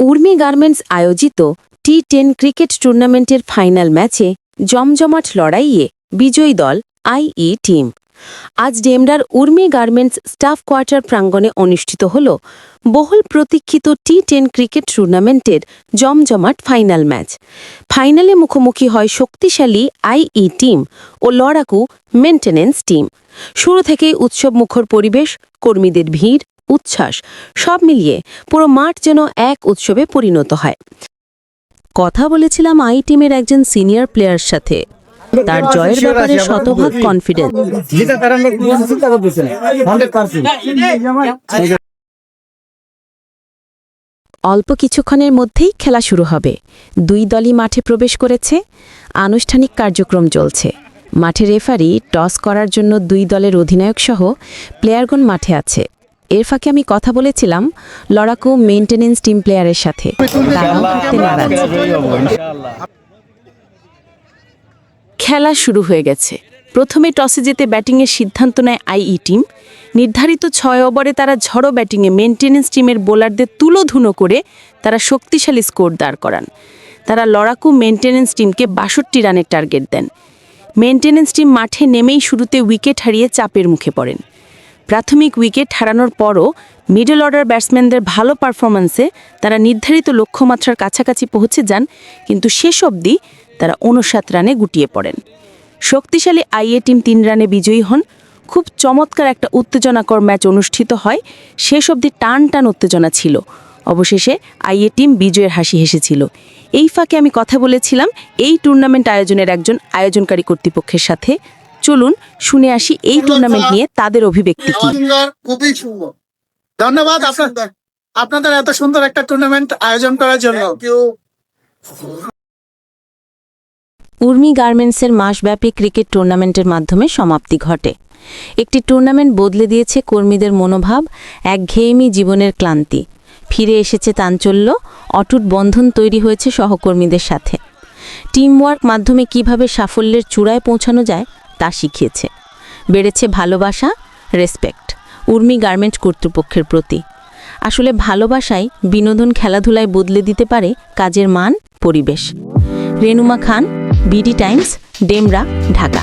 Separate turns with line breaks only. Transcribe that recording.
Urmi garments আয়োজিত টি10 cricket টুর্নামেন্টের final ম্যাচে জমজমাট লড়াইয়ে বিজয়ী দল আইই টিম। আজ ডেমরার উর্মি গার্মেন্টস স্টাফ কোয়ার্টার প্রাঙ্গণে অনুষ্ঠিত হল বহুল প্রতীক্ষিত টি10 ক্রিকেট টুর্নামেন্টের জমজমাট ফাইনাল ম্যাচ। ফাইনালে মুখোমুখি হয় শক্তিশালী আইই টিম ও লড়াকু মেইনটেনেন্স টিম। শুরু থেকেই উৎসবমুখর পরিবেশ, কর্মীদের ভিড়, উচ্ছ্বাস সব মিলিয়ে পুরো মাঠ যেন এক উৎসবে পরিণত হয়। কথা বলেছিলাম আই টিমের একজন সিনিয়র প্লেয়ার সাথে। তার জয়ের ব্যাপারে শতভাগ কনফিডেন্স। অল্প কিছুক্ষণের মধ্যেই খেলা শুরু হবে। দুই দলই মাঠে প্রবেশ করেছে। আনুষ্ঠানিক কার্যক্রম চলছে। মাঠে রেফারি টস করার জন্য দুই দলের অধিনায়ক সহ প্লেয়ারগণ মাঠে আছে। এর ফাঁকে আমি কথা বলেছিলাম লড়াকু মেইনটেনেন্স টিম প্লেয়ারের সাথে। তারাও হাঁটতে নারাজ। খেলা শুরু হয়ে গেছে। প্রথমে টসে জিতে ব্যাটিংয়ের সিদ্ধান্ত নেয় আইই টিম। নির্ধারিত 6 ওভারে তারা ঝড়ো ব্যাটিংয়ে মেইনটেনেন্স টিমের বোলারদের তুলোধুনো করে তারা শক্তিশালী স্কোর দাঁড় করান। তারা লড়াকু মেইনটেনেন্স টিমকে 62 রানের টার্গেট দেন। মেইনটেনেন্স টিম মাঠে নেমেই শুরুতে উইকেট হারিয়ে চাপের মুখে পড়েন। প্রাথমিক উইকেট হারানোর পরও মিডল অর্ডার ব্যাটসম্যানদের ভালো পারফরম্যান্সে তারা নির্ধারিত লক্ষ্যমাত্রার কাছাকাছি পৌঁছে যান, কিন্তু শেষ অবধি তারা 59 রানে গুটিয়ে পড়েন। শক্তিশালী আইএ টিম 3 রানে বিজয়ী হন। খুব চমৎকার একটা উত্তেজনাকর ম্যাচ অনুষ্ঠিত হয়। শেষ অবধি টান টান উত্তেজনা ছিল। অবশেষে আইএ টিম বিজয়ের হাসি হেসেছিল। এই ফাঁকে আমি কথা বলেছিলাম এই টুর্নামেন্ট আয়োজনের একজন আয়োজনকারী কর্তৃপক্ষের সাথে। চলুন শুনে আসি এই টুর্নামেন্ট নিয়ে তাদের অভিব্যক্তি কি।
খুবই সুন্দর, ধন্যবাদ আপনাদের এত সুন্দর একটা টুর্নামেন্ট আয়োজন করার জন্য।
উর্মি গার্মেন্টসের মাসব্যাপী ক্রিকেট টুর্নামেন্টের মাধ্যমে সমাপ্তি ঘটে। একটি টুর্নামেন্ট বদলে দিয়েছে কর্মীদের মনোভাব, একঘেয়েমি জীবনের ক্লান্তি। ফিরে এসেছে চাঞ্চল্য, অটুট বন্ধন তৈরি হয়েছে সহকর্মীদের সাথে। টিমওয়ার্ক মাধ্যমে কিভাবে সাফল্যের চূড়ায় পৌঁছানো যায় তা শিখিয়েছে। বেড়েছে ভালোবাসা, রেসপেক্ট উর্মি গার্মেন্টস কর্তৃপক্ষের প্রতি। আসলে ভালোবাসাই বিনোদন খেলাধুলায় বদলে দিতে পারে কাজের মান, পরিবেশ। রেনুমা খান, বিডি টাইমস, ডেমরা, ঢাকা।